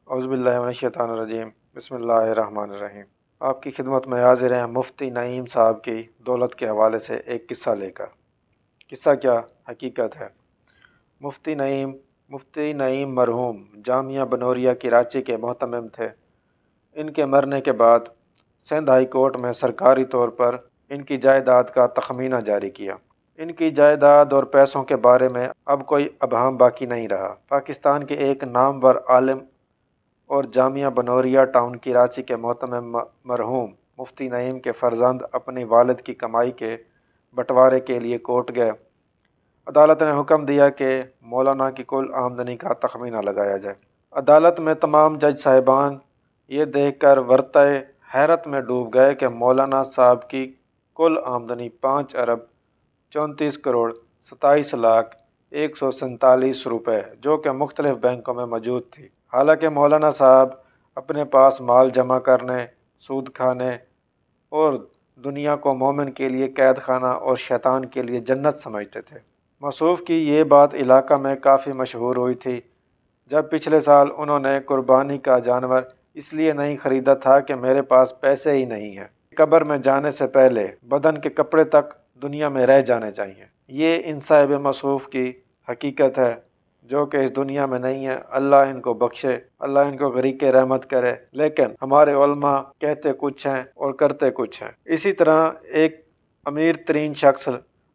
اعوذ باللہ من الشیطان الرجیم، بسم اللہ الرحمن الرحیم۔ آپ کی خدمت میں حاضر ہیں مفتی نعیم صاحب کی دولت کے حوالے سے ایک قصہ لے کر۔ قصہ کیا حقیقت ہے؟ مفتی نعیم مرحوم جامعہ بنوریہ کراچی کے محتمم تھے۔ ان کے مرنے کے بعد سندھ ہائی کورٹ میں سرکاری طور پر ان کی جائیداد کا تخمینہ جاری کیا۔ ان کی جائیداد اور پیسوں کے بارے میں اب کوئی ابہام باقی نہیں رہا۔ پاکستان کے ایک نامور عالم اور جامعہ بنوریہ ٹاؤن کراچی کے محتمم مرحوم مفتی نعیم کے فرزند اپنی والد کی کمائی کے بٹوارے کے لیے کورٹ گئے۔ عدالت نے حکم دیا کہ مولانا کی کل آمدنی کا تخمینہ لگایا جائے۔ عدالت میں تمام جج صاحبان یہ دیکھ کر ورطۂ حیرت میں ڈوب گئے کہ مولانا صاحب کی کل آمدنی 5,34,27,147 روپے جو کہ مختلف بینکوں میں موجود تھی۔ حالانکہ مولانا صاحب اپنے پاس مال جمع کرنے، سود کھانے اور دنیا کو مومن کے لیے قید خانہ اور شیطان کے لیے جنت سمجھتے تھے۔ موصوف کی یہ بات علاقہ میں کافی مشہور ہوئی تھی جب پچھلے سال انہوں نے قربانی کا جانور اس لیے نہیں خریدا تھا کہ میرے پاس پیسے ہی نہیں ہیں۔ قبر میں جانے سے پہلے بدن کے کپڑے تک دنیا میں رہ جانے چاہیے۔ یہ ان صاحب موصوف کی حقیقت ہے جو کہ اس دنیا میں نہیں ہے۔ اللہ ان کو بخشے، اللہ ان کو غریق رحمت کرے، لیکن ہمارے علماء کہتے کچھ ہیں اور کرتے کچھ ہیں۔ اسی طرح ایک امیر ترین شخص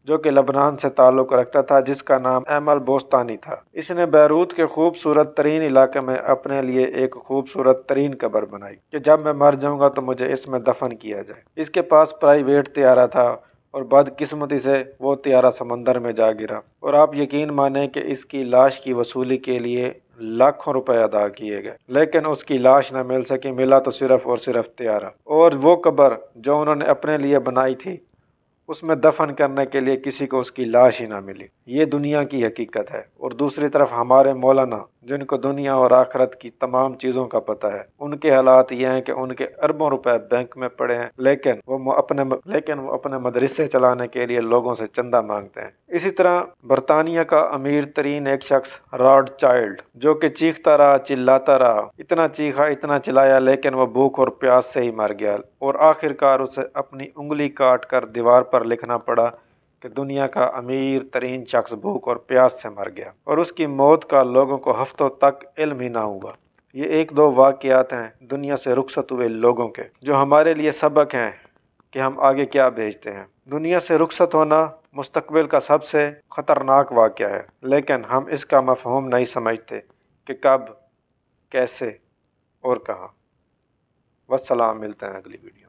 جو کہ لبنان سے تعلق رکھتا تھا جس کا نام ایمل بوستانی تھا، اس نے بیروت کے خوبصورت ترین علاقے میں اپنے لیے ایک خوبصورت ترین قبر بنائی کہ جب میں مر جاؤں گا تو مجھے اس میں دفن کیا جائے۔ اس کے پاس پرائیویٹ طیارہ تھا اور بدقسمتی سے وہ طیارہ سمندر میں جا گرا، اور آپ یقین مانیں کہ اس کی لاش کی وصولی کے لیے لاکھوں روپے ادا کیے گئے، لیکن اس کی لاش نہ مل سکی، ملا تو صرف اور صرف طیارہ۔ اور وہ قبر جو انہوں نے اپنے لیے بنائی تھی اس میں دفن کرنے کے لیے کسی کو اس کی لاش ہی نہ ملی۔ یہ دنیا کی حقیقت ہے۔ اور دوسری طرف ہمارے مولانا جن کو دنیا اور آخرت کی تمام چیزوں کا پتہ ہے، ان کے حالات یہ ہیں کہ ان کے اربوں روپے بینک میں پڑے ہیں، لیکن وہ اپنے مدرسے چلانے کے لیے لوگوں سے چندہ مانگتے ہیں۔ اسی طرح برطانیہ کا امیر ترین ایک شخص راڈ چائلڈ جو کہ چیختا رہا، چلاتا رہا، اتنا چیخا، اتنا چلایا، لیکن وہ بھوک اور پیاس سے ہی مر گیا، اور آخر کار اسے اپنی انگلی کاٹ کر دیوار پر لکھنا پڑا کہ دنیا کا امیر ترین شخص بھوک اور پیاس سے مر گیا، اور اس کی موت کا لوگوں کو ہفتوں تک علم ہی نہ ہوا۔ یہ ایک دو واقعات ہیں دنیا سے رخصت ہوئے لوگوں کے جو ہمارے لیے سبق ہیں کہ ہم آگے کیا بھیجتے ہیں۔ دنیا سے رخصت ہونا مستقبل کا سب سے خطرناک واقعہ ہے، لیکن ہم اس کا مفہوم نہیں سمجھتے کہ کب، کیسے اور کہاں۔ والسلام، ملتے ہیں اگلی ویڈیو۔